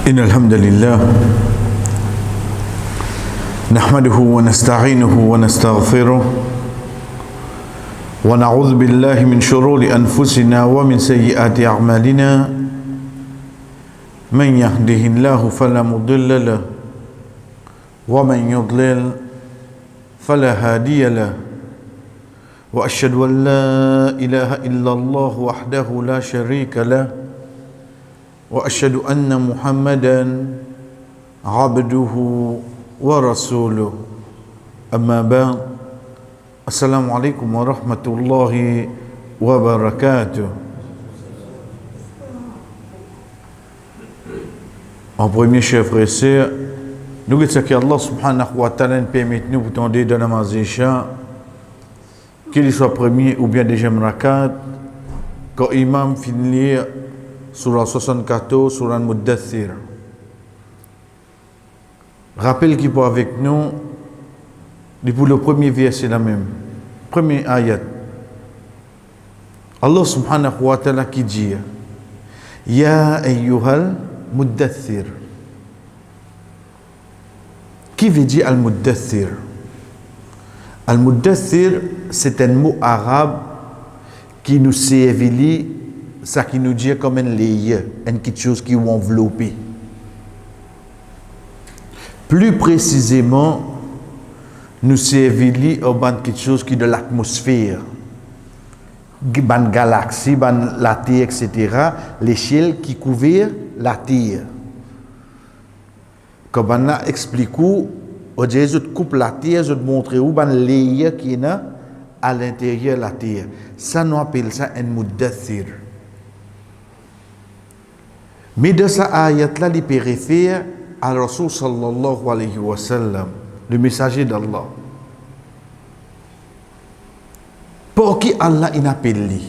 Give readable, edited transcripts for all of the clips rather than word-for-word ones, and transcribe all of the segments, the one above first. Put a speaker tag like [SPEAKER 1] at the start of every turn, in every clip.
[SPEAKER 1] إن الحمد لله نحمده ونستعينه ونستغفره ونعوذ بالله من شرور أنفسنا ومن سيئات أعمالنا من يهده الله فلا مضل له ومن يضلل فلا هادي له وأشهد أن لا إله إلا الله وحده لا شريك له وأشهد أن محمدا عبده ورسوله أما بعد السلام عليكم ورحمة الله وبركاته. En premier, chers frères et sœurs, nous disons que Allah subhanahu wa ta'ala nous permet nous pour tendre dans la mazécha, qu'il soit premier ou bien deuxième rakat, quand imam finit Surah 74, Surah Muddathir. Rappel qui peut avec nous, pour le premier verset la même, premier ayat. Allah subhanahu wa ta'ala qui dit Ya ayyuhal muddathir. Qui veut dire al-muddathir? Al-muddathir, c'est un mot arabe qui nous servit, ça qui nous dit comme un layer, quelque chose qui est enveloppé. Plus précisément, nous servit au quelque chose qui est de l'atmosphère, une galaxie, la Terre, etc. L'échelle qui couvre la Terre. Comme on a expliqué, je coupe la Terre, je montre où un layer qui est à l'intérieur de la Terre. Ça, nous appelle ça un muddathir. Mais de cette ayat-là, il peut référer à Rasul sallallahu alayhi wa sallam, le messager d'Allah. Pour qui Allah appelle lui?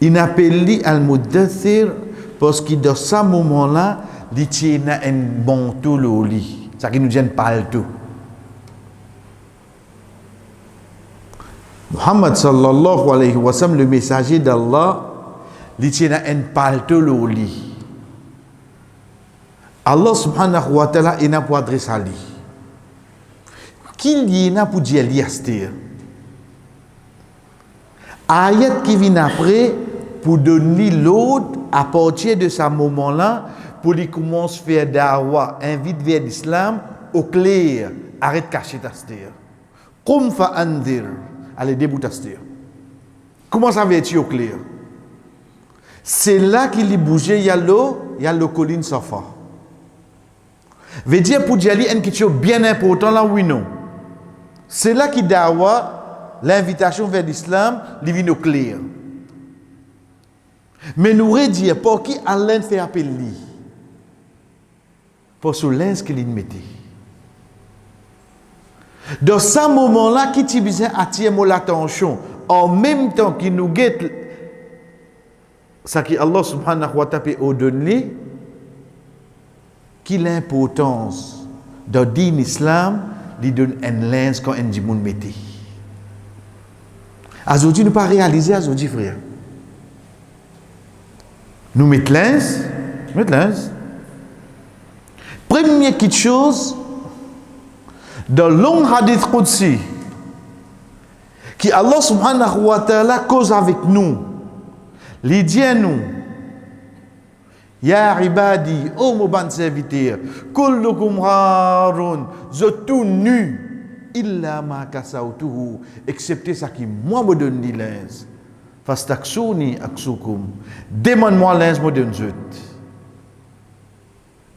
[SPEAKER 1] Il appelle lui al-muddathir parce que dans ce moment-là, il tient un manteau au lit. Ça qui nous dit un palto. Muhammad sallallahu alayhi wa sallam, le messager d'Allah, il tient un palto au lit. Allah subhanahu wa ta'ala il n'a pas adressé à lui. Qu'il y en a pour dire liastir. Ayat qui vient après pour donner l'autre à partir de ce moment-là pour lui commencer à faire dawa, invite vers l'islam au clair. Arrête de cacher ta stir. Comme fa andir. Allez, déboute ta stir. Comment ça va être au clair? C'est là qu'il y bougeait, il y a le colline Safa. Veut dire pour dire une question bien importante là, oui, non. C'est là qu'il dawa, l'invitation vers l'islam, il vient au clair. Mais nous redire pour qui Allah fait appel lui? Pour ce linge qu'il mettait. Dans ce moment-là, qui t'y besoin attirer l'attention, en même temps qu'il nous guette, ça qui Allah subhanahu wa ta'ala a donné, qui l'importance de din islam, lui donne un linge quand un dimoun mettait. Aujourd'hui, nous ne pas réaliser aujourd'hui, frère. Nous mettons linge. Première petite chose, dans le long hadith Qudsi, qui Allah subhanahu wa ta'ala cause avec nous, il dit à nous, Ya ibadi, ô mon bon serviteur, kullukum harun, je tout nu, illa ma kasautuhu, excepté ça qui moi me donne des linge. Fastaksuni aksukum, demande-moi linge, me donne je.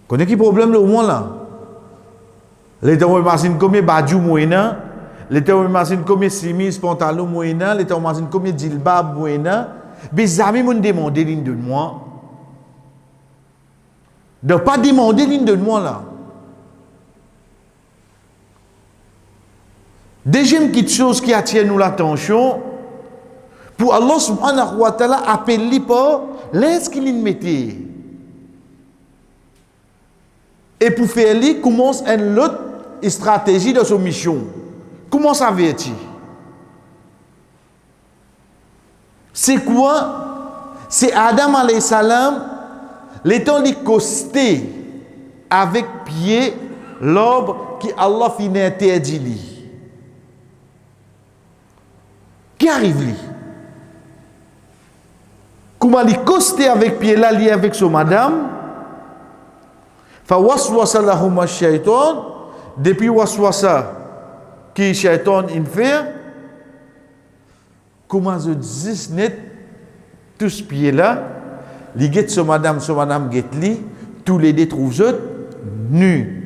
[SPEAKER 1] Connais qui problème le moins là? L'état où imagine combien badjou moyena, l'état où imagine combien simis pantalon moyena, l'état où imagine combien djilbab moyena, mes amis m'ont demandé ligne de moi. De ne pas demander ligne de moi là. Deuxième petite chose qui attire nous l'attention, pour Allah subhanahu wa ta'ala appelle pas l'aise qu'il mettait. Et pour faire lui, commence une autre stratégie de son mission. Comment ça va être? C'est quoi? C'est Adam alayhi salam l'étant li costé avec pied l'arbre qui Allah finit interdit li. Qui arrive li? Comment li costé avec pied là li avec son madame? Fa waswasa lahum ash-shaytan, depuis waswasa qui shaytan in fait, comment je dis net tout ce pied là, li get son madame get li, tous les deux trouvent nus.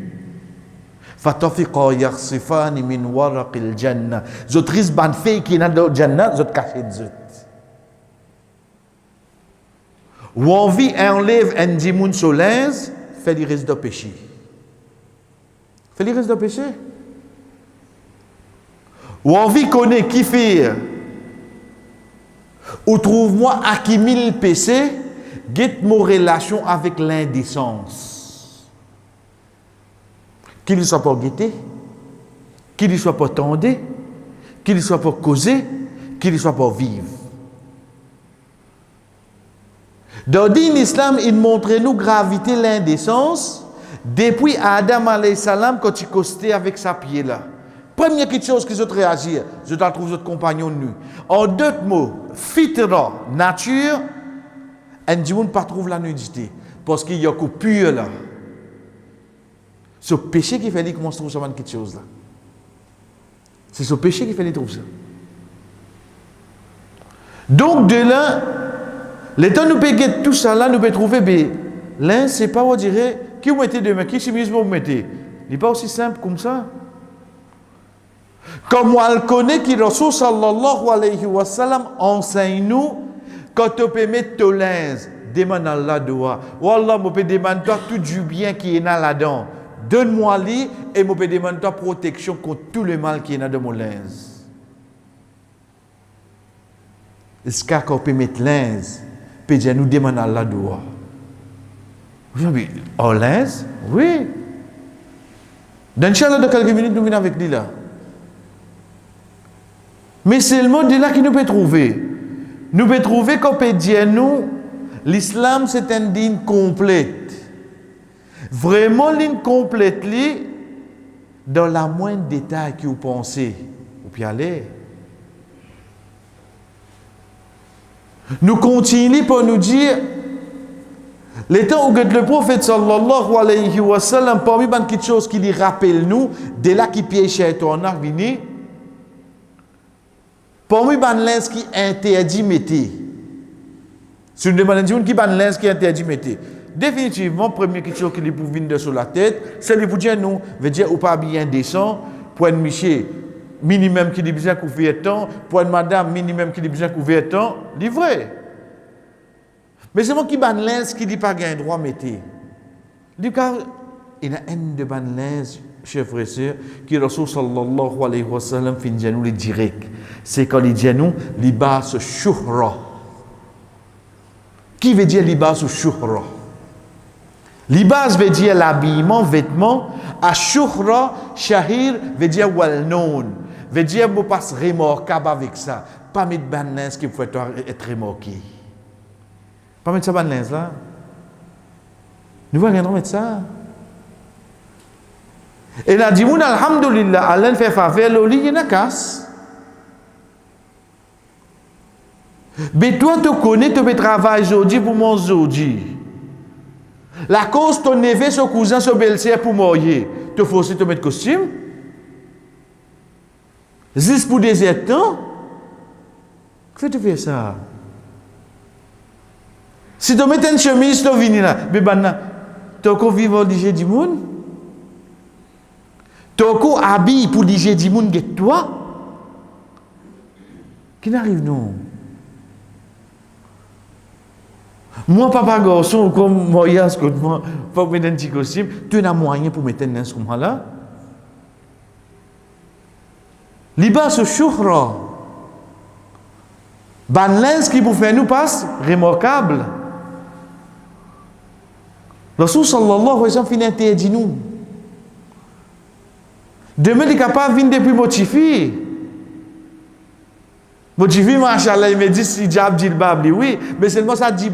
[SPEAKER 1] Fatafiqa yakhsifani min waraqil jannah. Zot ris ban fay qui na dans jannah, zot caché zot. Ou envie enlève un dimoun solens, fait les risques de péché. Fait les risques de péché. Ou envie connaît qui fait. Ou trouve-moi à qui mille péchés, get mon relation avec l'indécence. Qu'il ne soit pas guetté, qu'il ne soit pas tendu, qu'il ne soit pas causé, qu'il ne soit pas vivre. Dans l'islam, il montre nous gravité l'indécence depuis Adam alayhi salam quand il costait avec sa pied là. Première chose qu'ils ont réagi, je dois trouver votre compagnon nu. En deux mots, fitra, nature, un ne pas trouver la nudité parce qu'il y a coupure là. Ce péché qui fait qu'il commence à trouver quelque chose là. C'est ce péché qui fait qu'il trouve ça. Donc de là, le temps nous peut get tout ça là, nous peut trouver ben, l'un c'est pas on dirait qui vous mettez demain, qui chemise vous mettez. Il n'est pas aussi simple comme ça. Comme on le connaît qui Rasul sallallahu alayhi wa sallam enseigne nous quand on peut mettre ton linge, demande à Allah doua. Wallah, on peut demander toi tout du bien qui est là-dedans. Donne-moi lui et on peut demander toi protection contre tout le mal qui est dans mon linge. Est-ce qu'on peut mettre linge? Peut dire nous demande à Allah doua. En linge? Oui. Dans de quelques minutes nous venons avec lui là. Mais c'est le mot de là qui nous peut trouver. Nous peut trouver qu'on peut dire nous, l'islam c'est une ligne complète. Vraiment ligne complète dans la moindre détail que vous pensez. Vous pouvez aller. Nous continuons pour nous dire les temps où le prophète sallallahu alayhi wa sallam parmi quelque chose qui lui rappelle nous de là qui piège shaitan a venu. Parmi les linge qui interdit mettre. Si nous demandons qui ban linge qui interdit mettre. Définitivement, première question qui lui pour venir sur la tête, c'est lui pour dire nous, veut dire ou pas bien décent, pour un monsieur minimum qui dit besoin couvrir temps, pour une madame minimum qui dit besoin couvrir temps, livré. Mais c'est moi qui ban linge qui dit pas gain droit mettre. Du coup, il y a un de ban linge, chers frères et sœurs, qui Rasul sallallahu alayhi wa sallam fin dit nous les direct. C'est quand il dit nous libas shuhra. Qui veut dire libas shuhra? Libas veut dire l'habillement, vêtement. Ashuhra, shahir veut dire well known. Veut dire vous passe remarquable avec ça. Pas mettre banlins qui faut être remarqué. Pas mettre ça banlins là. Nous voulons mettre ça. Et là, dit moun alhamdulillah, Allah fait faveur, l'oli il y a casse. Mais toi, tu connais, tu peux travailler aujourd'hui pour mon aujourd'hui. La cause, ton neveu, son cousin, son belle-sœur pour mourir. Tu faut aussi te mettre costume. Juste pour des temps. Que tu fais ça? Si tu mets une chemise, tu viens là. Mais maintenant, tu as vivre l'IG du monde. Tu as habillé pour l'IG du monde, toi. Qui n'arrive non? Moi, papa garçon, comme Moïse, comme moi, pour mettre un petit costume, tu as moyen pour mettre un instrument là. Libas shuhra. Banlens qui pour faire nous passe remarquable. Rasul sallallahu alayhi wa sallam finit interdit nous. Demain, il est capable de venir depuis motivé. Motivé, machallah, il me dit si diable dit le babli, oui, mais seulement ça dit.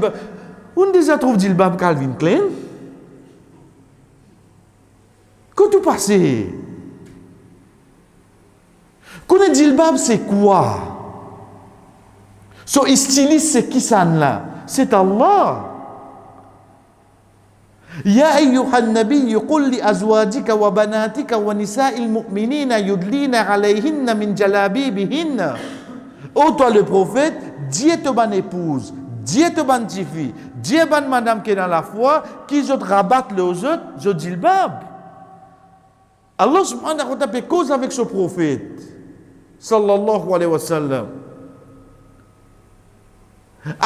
[SPEAKER 1] On déjà trouve Dilbab Calvin Klein. Quand tout passé, connaît Dilbab c'est quoi? Son styliste c'est qui ça là? C'est Allah. يا أيها النبي قل لأزواجك وبناتك ونساء المؤمنين يدلين عليهن من جلابيبهن. Ô toi le prophète, Dieu te ban épouse, Dieu te ban fille, Dieu ban madame qui est dans la foi, qui autres rabattent les autres, je dilbab. Allah subhanahu wa ta'ala fait cause avec ce prophète, sallallahu alayhi wa sallam.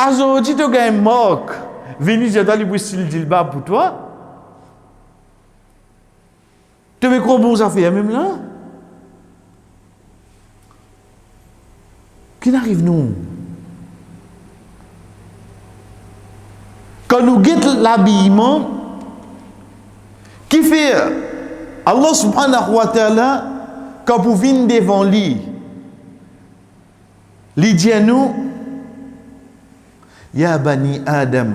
[SPEAKER 1] Aujourd'hui, tu as un moque. Venez, j'ai dans le dilbab pour toi. Tu veux quoi bon ça fait même là? Qui n'arrive nous? Quand nous guettons l'habillement, qui fait Allah subhanahu wa ta'ala, quand vous venez devant lui, il dit à nous, Ya bani Adam,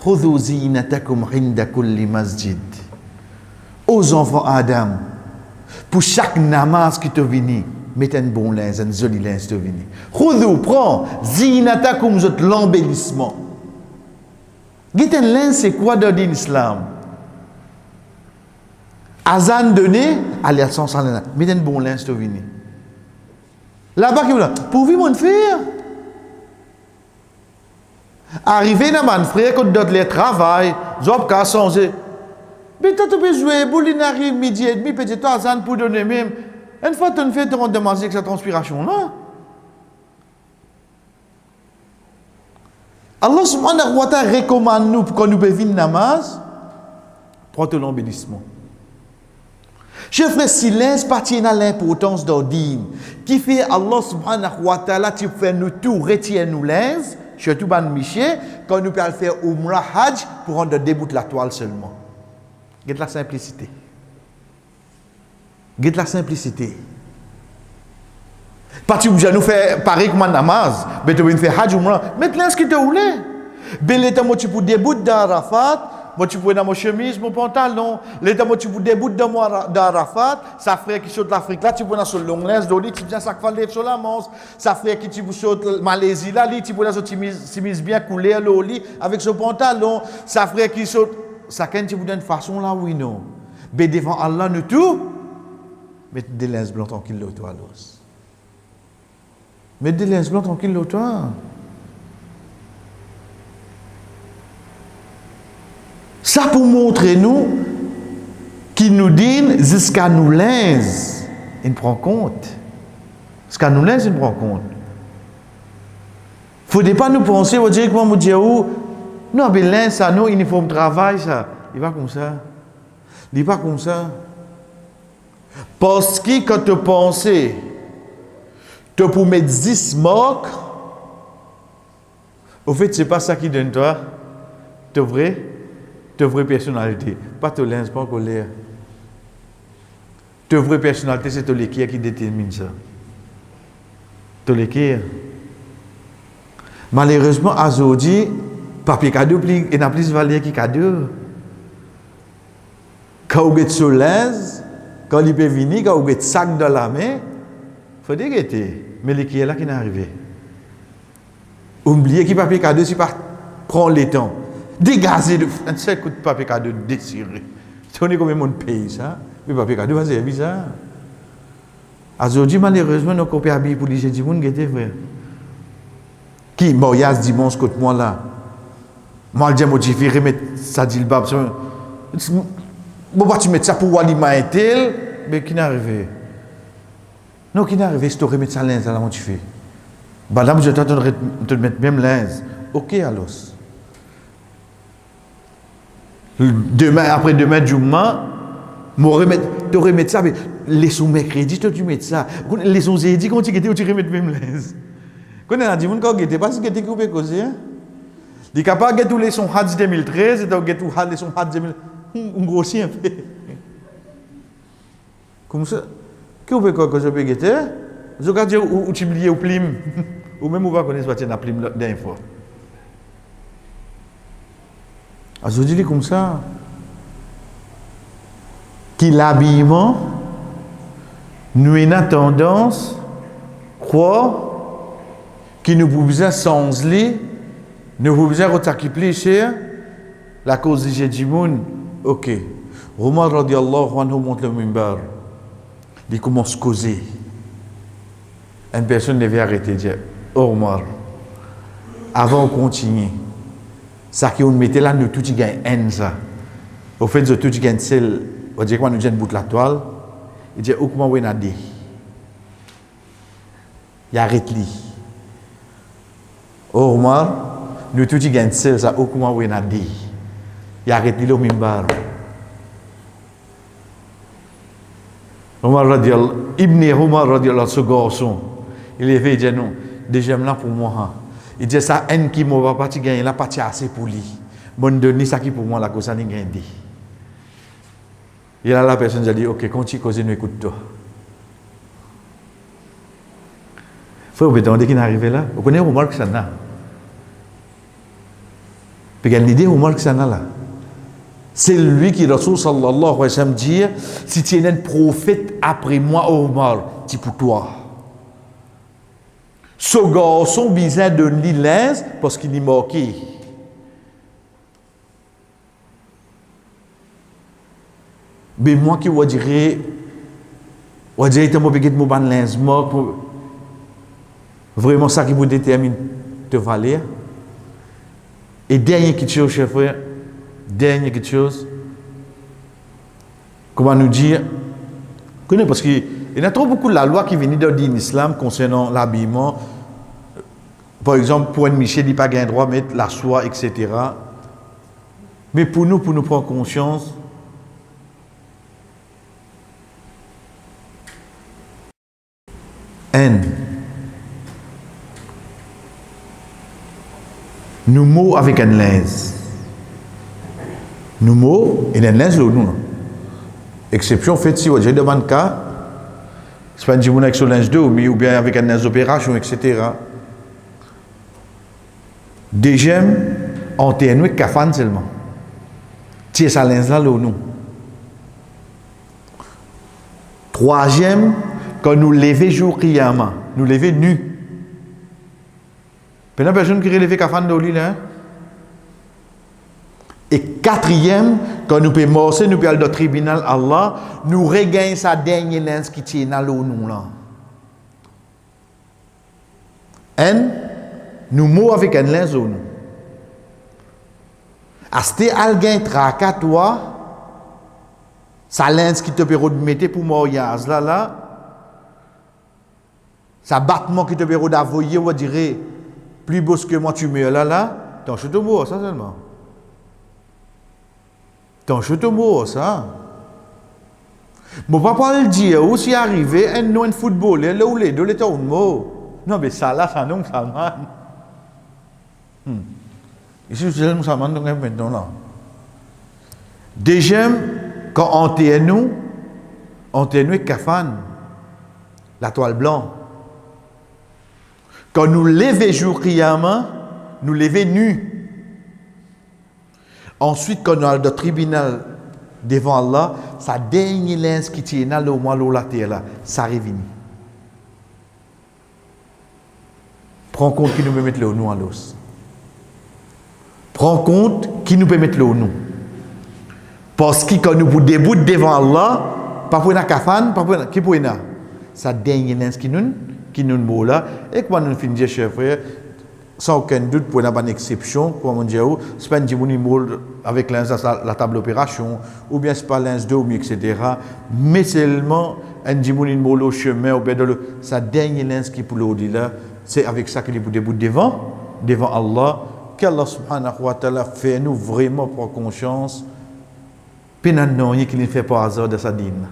[SPEAKER 1] khudhu zinatakum inda kulli masjid. Aux enfants Adam, pour chaque namaz qui te vient, mettez un bon linge, un joli linge qui te vient. Khudhu, prends, zinatakum, l'embellissement. Guette un linge, c'est quoi dans l'islam? Azan donné, allez à son salaire, mettez un bon linge qui te vient. Là-bas, qui veut pour vivre mon frère. Arrivé dans mon frère, quand d'autres les travaillent, job qu'à changer. Mais tu peux jouer, boulin arrive midi et demi, petit toi, Azan pour donner même. Une fois tu fais, tu rentres demander avec cette transpiration-là. Allah subhanahu wa ta'ala recommande nous, quand nous bevons namaz, prends l'embellissement. Chers frères, silence partie à l'importance d'ordine. Qui fait Allah subhanahu wa ta'ala, tu fais nous tout, retire nous l'aise, surtout ban Miché, quand nous pouvons faire Umrah Hajj pour rendre debout la toile seulement. Guette la simplicité. Guette la simplicité. Parti où nous fait pareil comme un namaz, mais tu veux faire Hajj Umrah, maintenant ce que tu voulais. Ben l'état moi tu peux debout d'Arafat, moi tu peux dans mon chemise, mon pantalon, l'état moi tu peux debout d'Arafat, ça ferait qui saute l'Afrique là, tu peux dans ce long linge d'oli, tu viens ça fait sur la manche, ça ferait qui tu peux saute Malaisie là, tu peux dans ce chemise bien coulée l'oli avec ce pantalon, ça ferait qui saute ça quand tu peux d'une façon là oui non. Mais devant Allah nous tout, mettez des linges blancs tranquille là toi l'os. Mettez des linges blancs tranquille là toi. Ça pour montrer nous qui nous dit jusqu'à nous linge, il prend compte. Jusqu'à nous linge, il prend compte. Il ne faut pas nous penser, on dirait que moi, je non, mais linge, ça, non, uniforme travail, ça. Il va comme ça. Il va comme ça. Parce que quand tu penses, tu peux mettre 10 moques, au fait, ce n'est pas ça qui donne toi. Tu vrai? Ta vraie personnalité, pas ton linge, pas en colère. Ta vraie personnalité, c'est ton l'équerre qui détermine ça. Ton l'équerre. Malheureusement, aujourd'hui, papier cadeau, il n'a plus de valeur que cadeau. Quand vous êtes sur linge, quand il peut venir, quand vous êtes sac dans la main, il faut déguetter. Mais l'équerre là qui n'est arrivé. Oubliez que papier cadeau, si pas prend le temps. Dégagé de un seul coup de papier cadeau désiré. Si on est comme mon pays, ça, mais papier cadeau, c'est bizarre. Aujourd'hui, malheureusement, nos copains habillés pour les gens du monde, qui frère. Qui, bon, il y a ce dimanche côté moi là. Moi, je dis, moi, je vais remettre ça, dit le bab. Bon, tu mets ça pour Walima et tel, mais qui n'est arrivé? Non, qui n'est arrivé, si tu remets ça linge, là, tu fais. Madame, je t'attends de te mettre même linge. Ok, alors. Demain, après demain, Juma, tu remets ça, mais les sous mercredi, tu mets ça. Les sous jeudi, quand tu remets même les. Quand on a dit, quand tu pas si tu coupé causer, il est capable de tous les sons Hadj 2013, et tu tous les sons Hadj 2000, on grossit un peu. Comme ça, qu'est-ce que je peux guetter? Je vais dire où tu oublies au plim, ou même où va connaître ce que tu as plim d'info. Aujourd'hui, comme ça. Qui l'habillement, nous avons tendance, croire, qui nous pouvons s'enzeler, nous pouvons retarquer cher, la cause de Jédimoun, ok. Omar radiallahu anhu monte le mimbar. Il commence à causer. Une personne devait arrêter de dire, oh Omar, avant de continuer, ça qui on mettait là, nous tout y gagne haine ça. Au fait, nous tout y gagne celle, on dit qu'on nous dit un bout de la toile, il dit, où comment on a dit? Il arrête lui. Oh Omar, nous tout y gagne celle, ça, où comment on a dit? Il arrête lui le mimbar. Omar radiallahu, Ibn Omar radiallahu, ce garçon, il est fait, il dit non, déjà là pour moi. Il dit ça, un qui m'a pas gagner, la partie assez pour lui. Bon, donner ça qui pour moi, la cause, ça n'est rien dit. Et là, la personne a dit, ok, continue, cause, nous écoute toi. Faut vous demander qui est arrivé là. Vous connaissez Omar qui s'en a? Puis il y a une idée Omar qui s'en a là. C'est lui qui, Rasoul sallallahu alayhi wa sallam, dit, si tu es un prophète après moi, Omar, c'est pour toi. Ce garçon besoin de l'île parce qu'il est moqué. Mais moi qui vous dirais, que moi besoin de mon linge moque, vraiment ça qui vous détermine de valer. Et dernière chose, chef frère, dernière chose, comment nous dire, parce qu'il y a trop beaucoup de la loi qui vient de l'islam concernant l'habillement. Par exemple, pour un Michel, il n'a pas le droit de mettre la soie, etc. Mais pour nous prendre conscience, nous mots avec un linge. Nous mots et un linge nous. Exception fait si je demande cas, c'est pas un jimoun avec son linge d'eau, mais ou bien avec un linge d'opération, etc. Deuxième, on t'est un kafan seulement. Tiens sa linge là nous. Troisième, quand nous levons jour qiyama, nous levons nus. Puis la personne qui relève kafan de l'île là. Et quatrième, quand nous pouvons morcer, nous pouvons aller au tribunal Allah, nous regagnons sa dernière linge qui tient dans l'eau nous là. Nous mourons avec un linge au nous. Aste alguien traka toi, sa linge qui te permet de mettre pour mariage là, sa battement qui te permet d'avoyer, on dirait, plus beau que moi tu meurs là, t'en chute au bout, ça seulement. T'en chute au bout, ça. Mon papa le dit, où s'y arrivé, un football, là où les deux l'état un mot. Non, mais ça là, ça non, ça man. Ici, je dis, ça man, donc maintenant là. Deuxième, quand on t'est nous kafan, la toile blanche. Quand nous levons jour qiyama, nous levons nus. Ensuite, quand nous allons au tribunal devant Allah, sa dernière linge qui tient dans le mois la terre là, ça revient. Prends compte qui nous peut mettre le nous à l'os. Prends compte qui nous peut mettre le nous. Parce que quand nous debout devant Allah, pas pour un kafan, pas pour qui pour un. Sa dernière linge qui nous mot là, et quand nous finissons, chers frères, sans aucun doute, pour une bonne exception, comme on dit, c'est pas un djimouni avec la table d'opération, ou bien c'est pas linge d'eau, etc. Mais seulement un djimouni au chemin, ou bien sa dernière linge qui pour l'eau là, c'est avec ça qu'il est debout devant Allah, qu'Allah subhanahu wa ta'ala fait nous vraiment prendre conscience, pénanant qu'il ne fait pas hasard de sa dîne.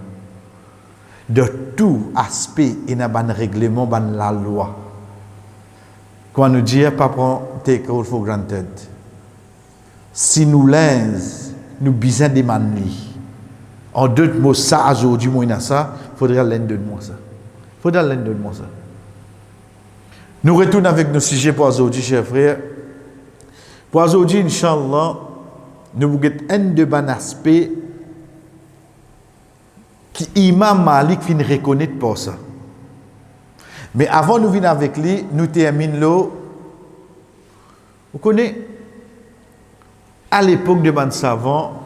[SPEAKER 1] De tout aspect, il y a un règlement, la loi. Quand nous dit pas prendre take all for granted. Si nous l'ins, nous besoin de manli. En deux mots, ça aujourd'hui, moi ça, faudrait l'un de moi ça. Faudrait l'un de moi ça. Nous retournons avec nos sujets pour aujourd'hui, chers frères. Pour aujourd'hui, Inch'Allah, nous avons un de bon aspect qui Imam Malik fin reconnaître pour ça. Mais avant nous venir avec lui, nous terminons. Vous connaissez, à l'époque de ban savant,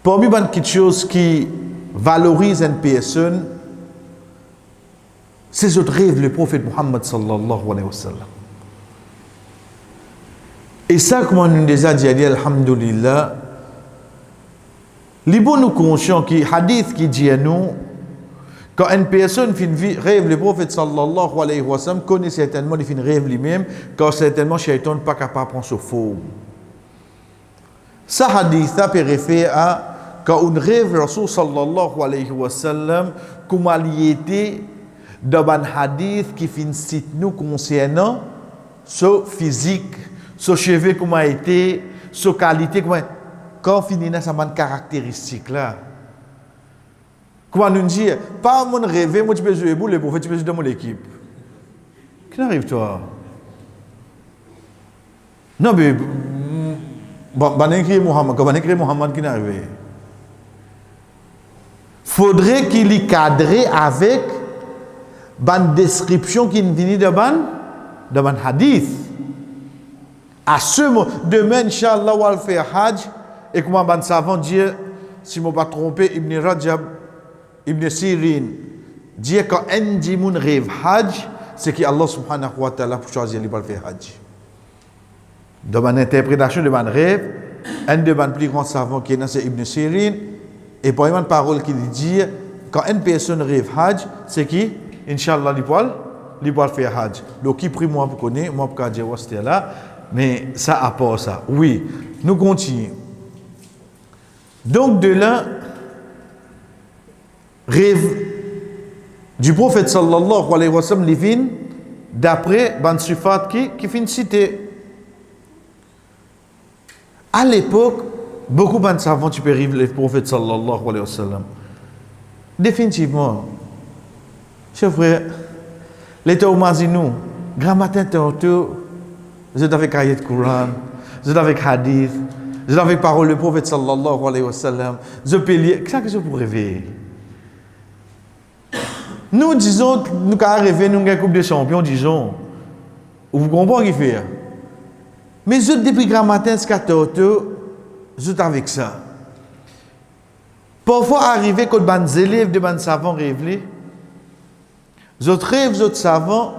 [SPEAKER 1] parmi quelque chose qui valorise une personne, c'est ce rêve le prophète Muhammad sallallahu alayhi wa sallam. Et ça, comme on nous a dit, alhamdulillah, les bons nous conscients qui hadith qui dit à nous, quand une personne rêve le prophète sallallahu alayhi wa sallam, connaît certainement il rêve lui-même, car certainement Shaitan n'est pas capable de prendre ce faux. Ça hadith peut référer à quand on rêve Rasul sallallahu alayhi wa sallam, comment il était dans un hadith qui cite nous concernant ce physique, ce cheveu comment était, ce qualité comment quand finit dans cette caractéristique là. Comment nous dire pas mon rêve, moi tu peux jouer boule le prophète tu peux jouer dans mon équipe. Qu'est-ce arrive toi? Non mais bon écrit Mohammed, comment écrit Mohammed qui n'arrive. Faudrait qu'il y cadre avec une description qui vient de ban hadith. À ce moment, demain, Inch'Allah, on va faire Hajj. Et comment ban savant dire, si je ne me pas trompé, Ibn Rajab, Ibn Sirin, dire quand un dimoun rêve Hajj, c'est qu'Allah subhanahu wa ta'ala pour choisir de faire Hajj. Dans mon interprétation de mon rêve, un de mes plus grands savants qui est c'est Ibn Sirin, et pour une parole qui dit, quand une personne rêve Hajj, c'est qui Inch'Allah, il peut faire Hajj. Donc, qui prie moi pour connaître, moi pour dire c'était là, mais ça apporte ça. Oui, nous continuons. Donc, de là, rêve du prophète sallallahu alayhi wa sallam, vient d'après Ban Sufat qui finit cité. À l'époque, beaucoup de savants tu peux rêver le prophète sallallahu alayhi wa sallam. Définitivement. Chers frères, l'état nous, grand matin, vous êtes avec ayat Coran, vous êtes avec hadith, vous êtes avec parole du prophète sallallahu alayhi wa sallam, vous êtes payé, qu'est-ce que je peux rêver? Nous disons, nous avons rêvé, nous avons une coupe de champions, disons, vous comprenez ce qu'il fait? Mais vous êtes depuis grand matin, jusqu'à vous êtes avec ça. Parfois, arrivé quand les élèves de ban savants rêvent, les autres rêves, les autres savants,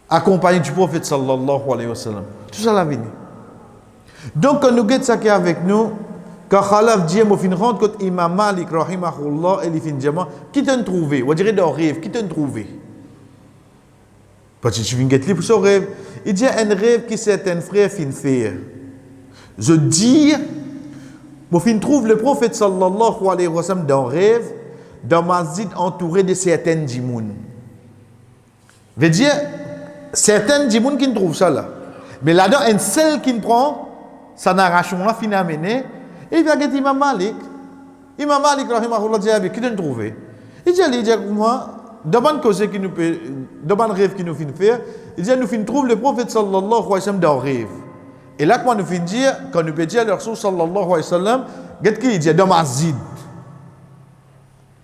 [SPEAKER 1] accompagnés du prophète sallallahu alayhi wa sallam. Tout ça l'a venu. Donc, quand nous guettons ça qui est avec nous, quand Khalaf dit, moi, je rentre quand Imam Malik, rahimahullah, et il finit diamant, qui t'a trouvé? On dirait dans le rêve, qui t'a trouvé? Parce que tu viens guetter pour ce rêve. Il dit un rêve qui certains frères fin faire. Je dis, moi, je trouve le prophète sallallahu alayhi wa sallam dans le rêve, dans masjid entouré de certaines djimoun. Veut dire, certaines djimoun qui ne trouvent ça là. Mais là-dedans, un seul qui ne prend, sa narration là, finit à mener, et il vient dire Imam Malik. Imam Malik, rahimahullah, dit, qui t'a trouvé? Il dit, moi, demande cause qui nous peut, demande rêve qui nous fait faire, il dit, nous fin trouve le prophète sallallahu alayhi wa sallam dans le rêve. Et là, quand nous fin dire, quand nous peut dire le Rasul sallallahu alayhi wa sallam, qu'est-ce qu'il dit? Dans masjid.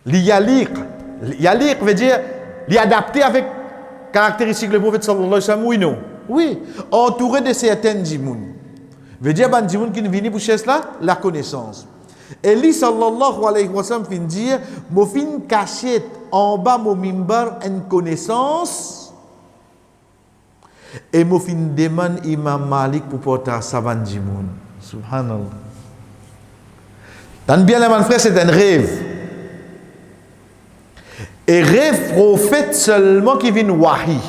[SPEAKER 1] L'yaliq veut dire l'adapter avec caractéristiques le prophète sallallahu alayhi wa sallam, oui non? Oui, entouré de certaines djimoun. Veut dire ban djimoun qui viennent pour chercher la connaissance. Et lui sallallahu alayhi wa sallam fin dire, mo fin cachette en bas mon mimbar une connaissance et mo fin demande Imam Malik pour porter sa ban djimoun. Subhanallah. Tant bien là mon frère, c'est un rêve. Et rêve prophète seulement qui vient wahi.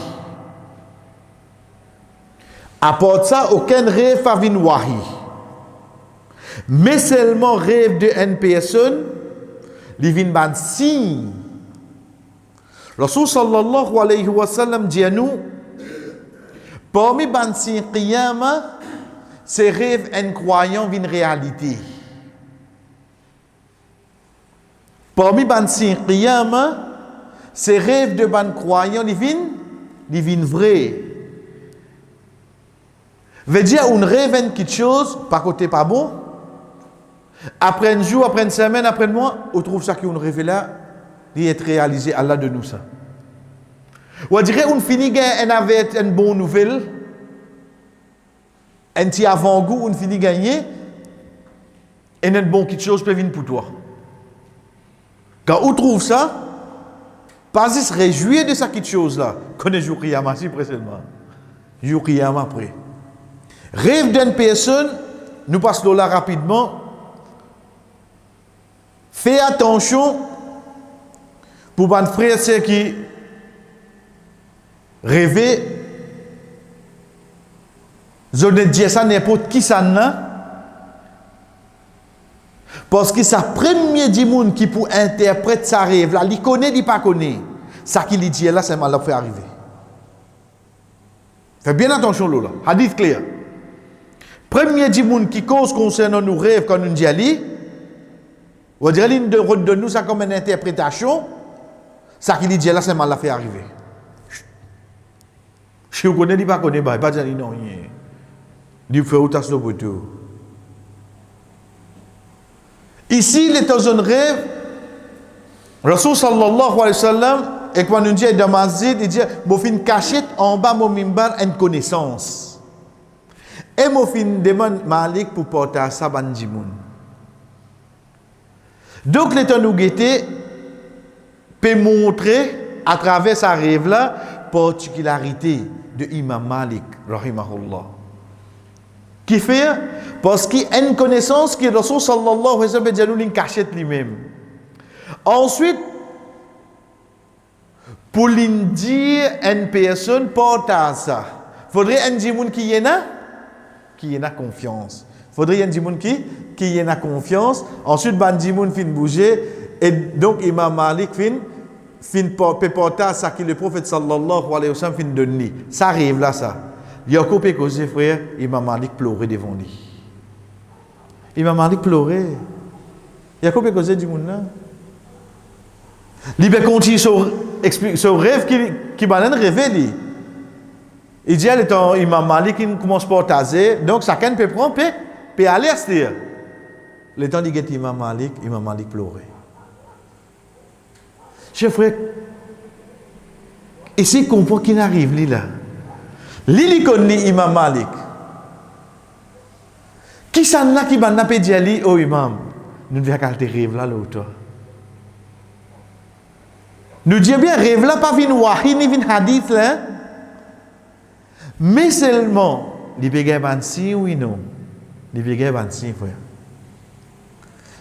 [SPEAKER 1] À part de ça, aucun rêve ne vient wahi. Mais seulement rêve de une personne, il vient ban signe. Rasul sallallahu alayhi wa sallam dit à nous, parmi ban signe qiyama, ces rêves incroyants viennent réalité. Parmi ban signe qiyama, ces rêves de ban croyants, ils viennent vrais. Veut dire, on rêve quelque chose, par côté pas bon. Après un jour, après une semaine, après un mois, on trouve ça qu'on rêve là, il est réalisé, Allah de nous ça. On dirait, on finit avec une bonne nouvelle, un petit avant-goût, on finit gagner, et une bonne quelque chose peut venir pour toi. Quand on trouve ça, pas se réjouir de ça quelque chose là, connaît jour Qiyamah si précédemment. Jour Qiyamah après. Rêve d'une personne, nous passons là rapidement. Fais attention pour les frères et sœurs qui rêvent. Je ne dis ça n'importe qui ça n'a. Parce que ça premier du monde qui pour interpréter sa rêve là, il connaît, il pas connaît. Ça qu'il dit là, c'est mal fait arriver. Faites bien attention là. Hadith clair. Premier du monde qui cause concernant nos rêves quand nous dit ali, on dirait l'une de nous ça comme une interprétation. Ça qu'il dit là, c'est mal fait arriver. Si vous connaissez, il pas connaît pas dire non rien. Il fait autant de boutons. Ici, il est dans un rêve. Rasul sallallahu alayhi wa sallam, et quand nous dit dans masjid, il dit, je fais une cachette en bas mon mimbar une connaissance. Et je fais une demande Malik pour porter ça ban jimoun. Donc, l'état nous guetter peut montrer à travers sa rêve là, particularité de Imam Malik, rahimahullah. Qui fait parce qu'il a une connaissance que Rasul sallallahu alayhi wa sallam une cachette lui-même. Ensuite, pour lui dire une personne porte à ça, il faudrait un djimoun qui y en a confiance. Il faudrait un djimoun qui y en a confiance. Ensuite, ban djimoun fin bouger et donc Imam Malik fin porter à ça que le prophète sallallahu alayhi wa sallam fin donner. Ça arrive là ça. Il y a coupé causé frère, Imam Malik pleurait devant lui. Imam Malik pleurait. Il y a coupé causé du monde là. Il continue son rêve qui m'a rêvé. Il dit à Imam Malik qui commence à porter, donc chacun peut prendre, peut aller à ce temps. Le temps dit Imam Malik pleurait. Chers frères, ici comprend qui n'arrive là. Lili connaît Imam Malik. Qui s'en là qui m'a pas dit ali oh imam, nous devons calter rêve là l'autre. Nous disons bien rêve là pas vin wahi ni vin hadith là. Mais seulement les bégay bansi oui non. Les bégay bansi frère.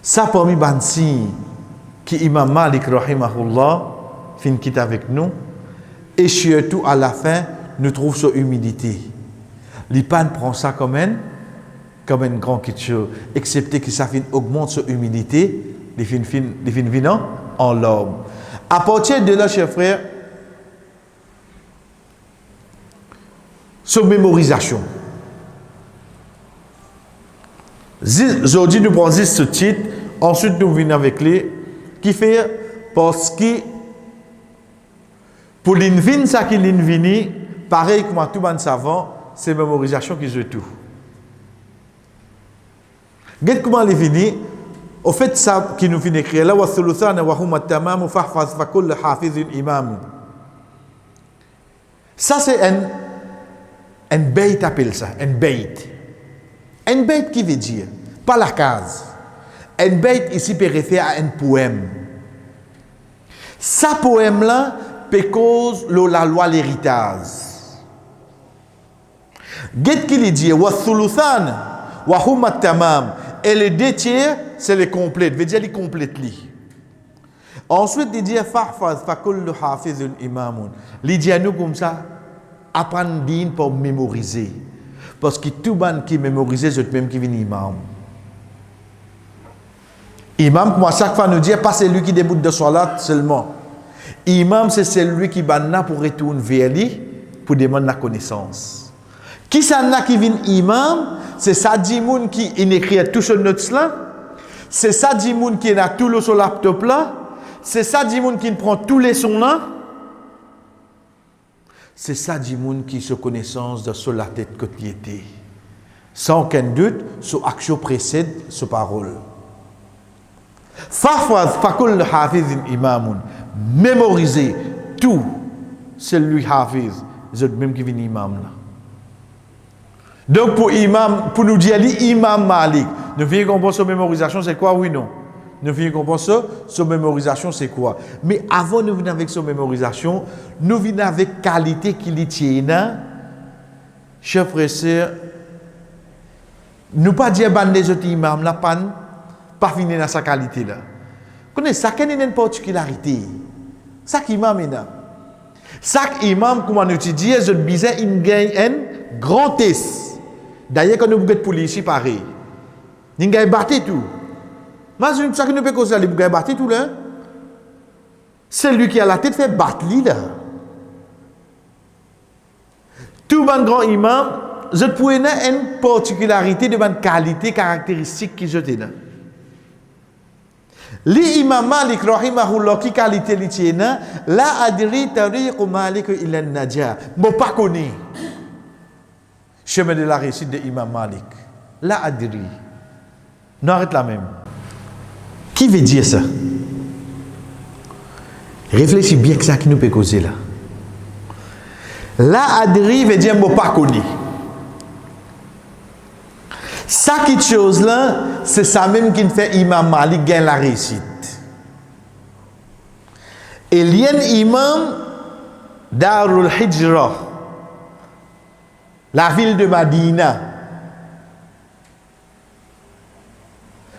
[SPEAKER 1] Ça parmi bansi qui Imam Malik rahimahullah fin quitte avec nous et surtout à la fin nous trouvons sa humilité. L'Ipan prend ça comme une grande chose, excepté que ça augmente sa humilité, les fins vinant en l'homme. À partir de là, chers frères, sa mémorisation. Aujourd'hui, nous prenons ce titre, ensuite nous venons avec les qui fait parce que pour l'invin, ça qui l'invini, pareil comme tout le monde savant, c'est mémorisation qui joue tout. Regardez comment les vini, au fait ça qui nous vient écrire là, wa thuluthana wa huma tamam fahfaz fa kull hafizin imam. Ça c'est un bait appelle ça, un bait. Un bait qui veut dire, pas la case. Un bait ici peut référer à un poème. Ça poème là peut cause la loi l'héritage. Qu'est-ce qu'il dit? Wa thuluthan wa huma tamam. Et les deux tiers, c'est les complètes. Veut dire les complètes. Ensuite, il dit fahfaz fa kullu hafizun imamun. Il dit à nous comme ça, apprendre din pour mémoriser. Parce que tout le monde qui mémorise, c'est même qui vient imam. Imam, moi, chaque fois, nous dit, pas c'est lui qui débute de salat seulement. Imam, c'est celui qui va pour retourner vers lui pour demander la connaissance. Qui ça qui vient imam? C'est ça dimoun qui écrit tout sur notre là. C'est ça dimoun qui a tout le sur laptop là. C'est ça dimoun qui prend tous les sons là. C'est ça dimoun qui se connaissance de sur la tête quotidienne. Sans aucun doute, son action précède sa parole. Fakul hafiz imamun. Mémoriser tout, c'est lui hafiz. C'est même qui vient imam là. Donc pour nous dire l'imam Malik, nous venons comprendre sa mémorisation, c'est quoi, oui non? Nous venons comprendre sa mémorisation, c'est quoi? Mais avant de venir avec sa mémorisation, nous venons avec qualité qui lui tient. Chers frères et sœurs, nous pas dire que les autres imams là, pas finir dans sa qualité là. Vous connaissez ça, quelle est une particularité? Chaque imam est là. Chaque imam, comment nous dit, je disais, il gagne un grand test. D'ailleurs, quand nous avons des policiers pareil, nous gagnons battu tout. Mais ça qui nous peut causer, nous gagnons battu tout là. Celui qui a la tête fait battre lui là. Tout le grand imam, je peux avoir une particularité de une qualité caractéristique qui je là. L'imam Malik rahimahullah qui qualité li tiena la adri tariq Malik ila najah. Mo pas connais chemin de la réussite de Imam Malik. La adri. Non, arrête là même. Qui veut dire ça? Réfléchis bien que ça qui nous peut causer là. La adri veut dire mo pas connais. Ça qui chose là, c'est ça même qui fait Imam Malik gagne la réussite. Et il y a un imam Darul Hijra, la ville de Madina.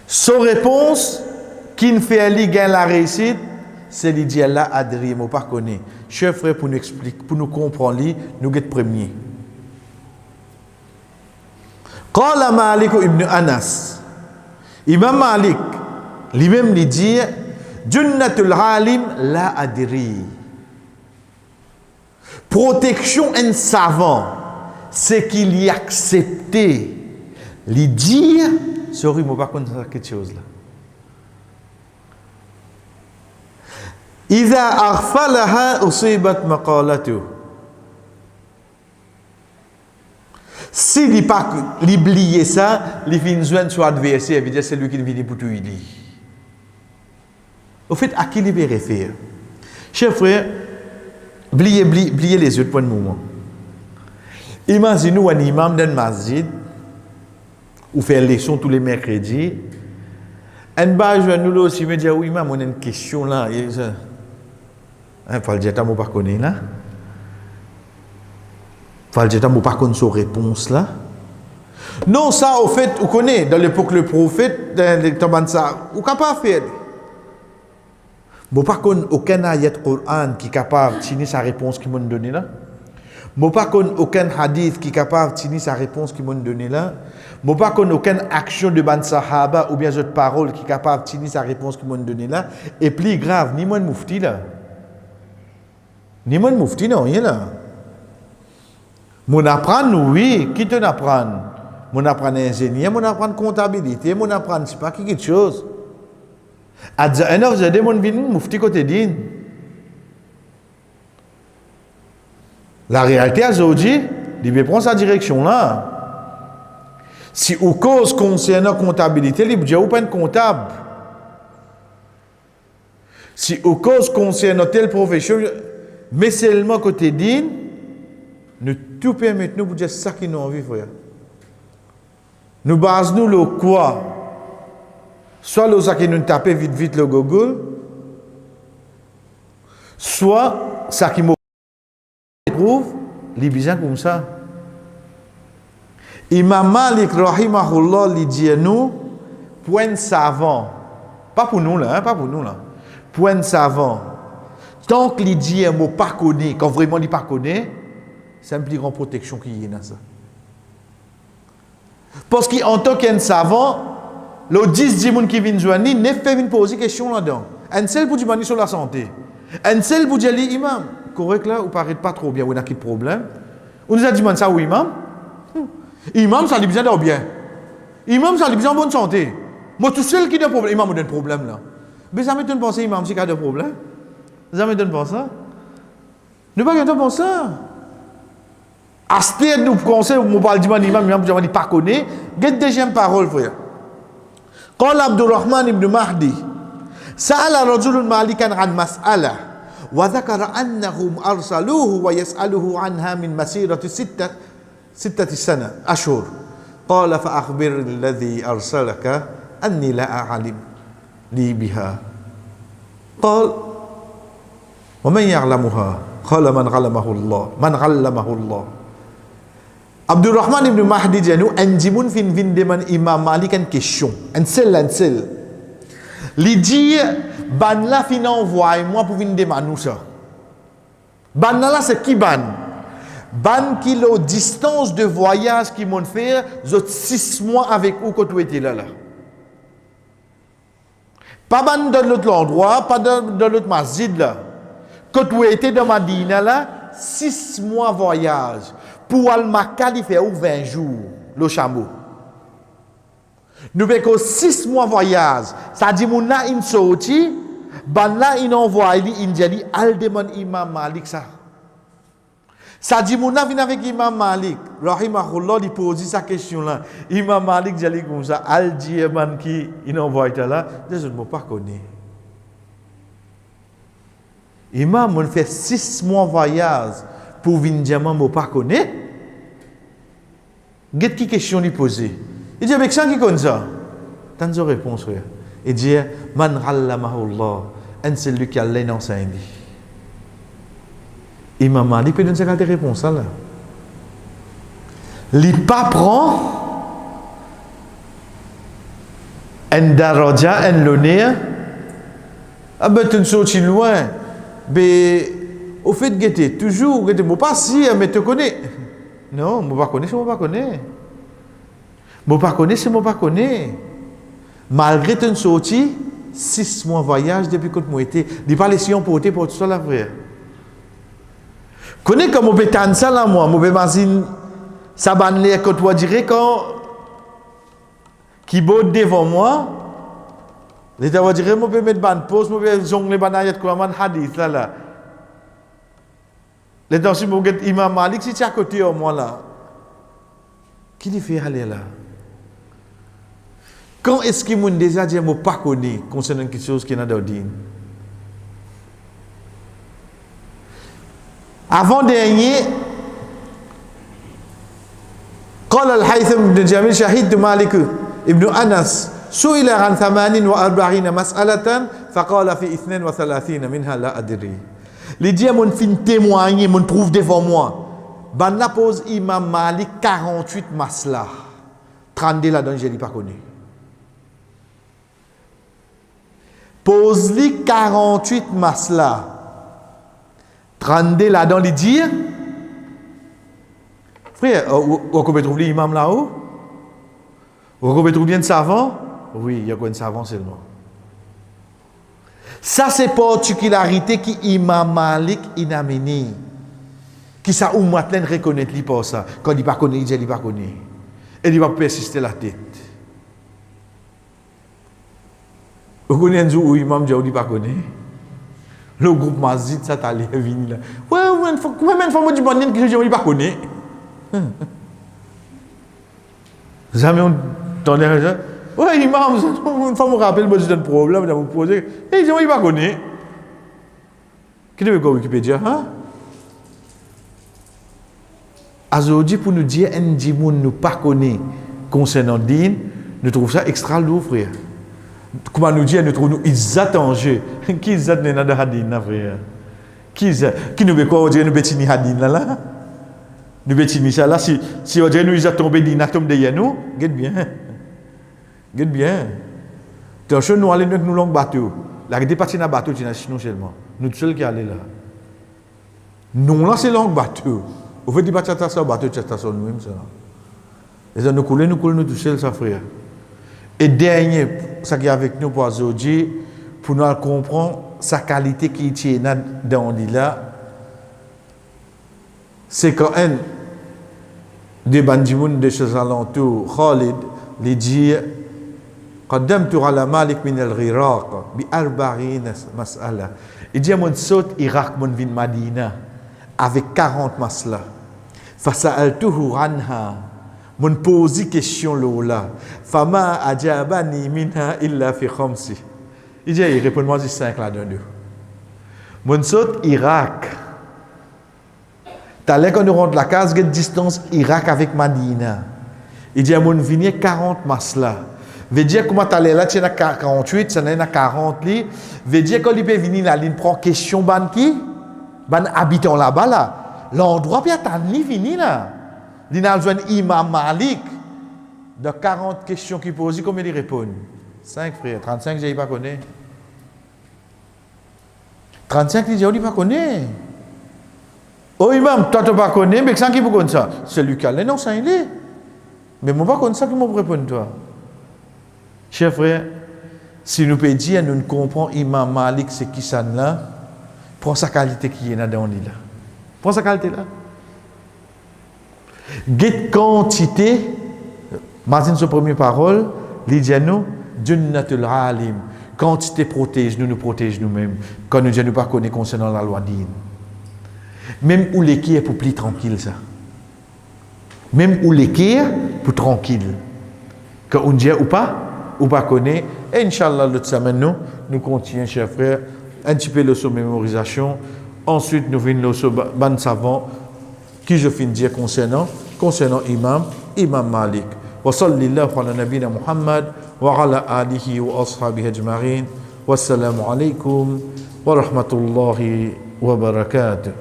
[SPEAKER 1] Son réponse qui fait lui gagne la réussite, c'est lui dire là adri, moi pas connaît. Chers frères, pour nous expliquer, pour nous comprendre, nous sommes premiers. Qala Malik ibn Anas. Imam Malik lui-même lui dit Junnatul alim la adri. Protection un savant, c'est qu'il y accepté. Lui dire, sorry, moi pas connaître quelque chose là. Iza aghfalaha usibat maqalatu. Si il pas oublié ça, il vient joindre son adversaire, il veut dire c'est lui qui vient pour tout lui. Au fait, à qui il veut référer? Chers frères, oubliez les autres points de moment. Imaginez-nous un imam d'un masjid, ou faire leçon tous les mercredis. Un bas, je nous aussi me dire oui, imam, on a une question là. Il faut le dire, tu n'as pas connu là. Faut le dire, tu n'as pas connu sa réponse là. Non, ça, au fait, vous connaissez, dans l'époque, le prophète, dans le temps de ça, vous n'avez pas fait. Vous n'avez pas connu aucun ayat Coran qui est capable de tenir sa réponse qui m'a donné là. Vous n'avez pas connu aucun hadith qui est capable de tenir sa réponse qui m'a donné là. Vous n'avez pas connu aucune action de ban sahaba ou bien d'autres paroles qui est capable de tenir sa réponse qui m'a donné là. Et plus grave, ni moi de moufti là. Ni moi de moufti, non, rien là. Mon apprendre, oui, qui te apprendre? Mon apprendre ingénieur, mon apprendre comptabilité, mon apprendre, c'est pas quelque chose. À un heure, j'ai dit, mon vin, moufti côté din. La réalité, aujourd'hui, il veut prendre sa direction là. Si aux causes concernant comptabilité, il dit, ou pas un comptable. Si aux causes concernant telle profession, mais seulement côté din, nous tout permettons nous pour dire ça qui nous envie, frère. Nous basons le quoi? Soit le ça qui nous tape vite le Google, soit ça qui me trouve, les bizarres comme ça. Imam Malik rahimahullah lui dit nous, point savant, pas pour nous là, pas pour nous là, point savant. Tant que il dit un mot pas connu, quand vraiment il pas connaît, c'est une plus grande protection qu'il y a dans ça. Parce qu'en tant qu'un savant, les 10 personnes qui viennent joindre, ne fait une poser question là-dedans. Un seul pour dire sur la santé. Un seul pour dire l'imam. Correct là, ou paraît pas trop bien, ou il y a quel problème. On nous a dit ça, oui, imam. Imam, ça a besoin de bien. Imam, ça a besoin de bonne santé. Moi, tout seul qui a un problème, imam, il a un problème là. Mais ça m'étonne de penser, imam, si il a un problème. Ça m'étonne de penser ça. Ne pas penser ça. Aster nous conseille, on parle du imam, je ne pas connaître. Quelle deuxième parole, frère? قال عبد الرحمن بن مهدي سأل رجل مالكا عن مسألة وذكر أنهم أرسلوه ويسأله عنها من مسيرة ستة سنة أشهر قال فأخبر الذي أرسلك أني لا أعلم لي بها قال ومن يعلمها قال من علمه الله Abdul Rahman ibn Mahdi dit nous anjimun fin deman Imam Malik une question un seul li dit ban la fin envoie moi pour venir demander nous ça ban là c'est qui ban qui la distance de voyage qui m'ont fait 6 mois avec où quand tu étais là pas ban dans l'autre endroit pas dans l'autre masjid là quand tu étais dans Madina là 6 mois voyage pour Al-Makka, il fait 20 jours, le chameau. Nous avons 6 mois voyage. Ça dit, mon là, il sorti, ban là, il envoie, il dit, al demande Imam Malik ça. Ça dit, mon là, vient avec Imam Malik. Rahimahullah, il pose sa question là. Imam Malik, dit comme ça, al dit, man qui, il envoie là, je ne me pas connaître. Imam, on fait 6 mois voyage pour venir dire, je ne me pas connaître. Qu'est-ce qui question lui poser? Il dit avec ça qui connaît ça. Tant de réponses frère. Il dit man allamahullah, un celui qui Allah enseigne. Imam Malik peut donner cette réponse là. Il pas prend un daraja, un l'honneur. Ah ben tu ne sortis loin. Mais au fait que toujours, que tu ne pas si mais tu connais. Non, je ne connais pas, je ne connais. Je ne connais, je ne connais. Malgré ton sortie, 6 mois voyage depuis que je été, il pas les sions pour tout ça là frère. Connais comme on peut tendre ça là moi, on peut imaginer ça banner quand tu dirais quand qui beau devant moi, les va dire on peut mettre ban pause, on peut jongler banayat comme un hadith là. Les dans ce moment Imam Malik si tu à côté au moins là. Qui lui fait aller là? Quand est-ce qu'il m'a déjà dit moi pas connaît concernant quelque chose qui est dans le din? Avant dernier قال الهيثم بن جميل شهيد مالك ابن أنس سئل عن 48 مسألة فقال في 32 منها لا أدري. Les dieux m'ont fin témoigner, m'ont trouve devant moi. Ben la pose Imam Malik 48 masla. 32 là-dedans, je ne l'ai pas connu. Pose-lui 48 masla. 32 là-dedans, les dieux. Frère, on peut trouver l'imam là-haut? On peut trouver un savant? Oui, il y a un savant seulement. Ça, c'est particularité qui Imam Malik a amené. Qui ça, ou maintenant reconnaît lui pour ça. Quand il ne connaît pas, il ne connaît pas. Et il va persister la tête. Vous connaissez un jour où Imam dit qu'il ne connaît pas. Le groupe Mazid, ça t'a l'air venu là. Ouais, même une fois, je dis qu'il ne connaît pas. Jamais on t'en est ça. Oui, imam, une fois, je me rappelle, je donne un problème, je me pose. Et ils ne pas connaître. Qui devait quoi Wikipédia? Hein? Aujourd'hui, pour nous dire, un djimoun nous pas connaît concernant din, nous trouvons ça extra lourd, frère. Comment nous dire, nous trouvons izzat en jeu. Qui izzat n'est pas de hadin, frère? Qui nous veut quoi, aujourd'hui, nous bétini hadin là? Nous bétini ça là, si aujourd'hui, nous izzat tombé din, tombe de nous, guette bien. Guette bien. Attention, nous allons nous long bateau. La départie dans bateau, tu n'as pas seulement. Nous seuls qui allons là. Nous là, c'est long bateau. Au fait, il va tchatter ça bateau, tchatter ça nous-mêmes. Et ça nous coule nous tout seuls, ça frère. Et dernier, ça qui est avec nous pour aujourd'hui, pour nous comprendre sa qualité qui est dans là, c'est quand un des bandimoun de chez alentours, Khalid, les dit قدمت على مالك من العراق ب40 مسألة. Il dit mon saut Irak mon vin Madina avec 40 masla. Fasa'altuhu anha. Mon pose question là. Fama ajabani minha illa fi khamsi. Il dit, il répond moi 5 là-dedans. Mon saute Irak. T'allais quand nous rentre la case, quelle distance Irak avec Madina. Il dit, mon vigné 40 masla. Veut dire comment t'allais là, tu es à 48, ça n'est à 40 li. Veut dire quand il peut venir la ligne, prend question ban qui? Ban habitant là-bas là. L'endroit puis t'as ni fini là. Il a besoin Imam Malik. De 40 questions qu'il pose, combien il répond? 5 frères, 35 j'ai pas connu. 35 j'ai pas connu. Oh imam, toi tu pas connais, mais qui vous connaît ça? Celui qui a les non, ça il est. Mais moi pas connais ça qui me répond toi. Chers frères, si nous pouvons dire, nous ne comprenons Imam Malik, c'est qui ça là, prends sa qualité qui est là dans l'île. Prends sa qualité là. Get quantité, Martin, sa première parole, il dit à nous, Junnatul Alim. Quantité protège, nous protège nous-mêmes. Quand nous disons nous pas connaître concernant la loi d'In. Même où l'équerre est pour plus tranquille, ça. Même où l'équerre pour tranquille. Quand on dit ou pas connaît, et Inch'Allah, l'autre semaine, nous continuons, chers frères, un petit peu de mémorisation. Ensuite, nous venons le ban savant, qui je finis de dire concernant Imam Malik. Wa sallallahu ala nabina Muhammad wa ala alihi wa ashabihi ajma'in. Wassalamu alaikum wa rahmatullahi wa barakatuh.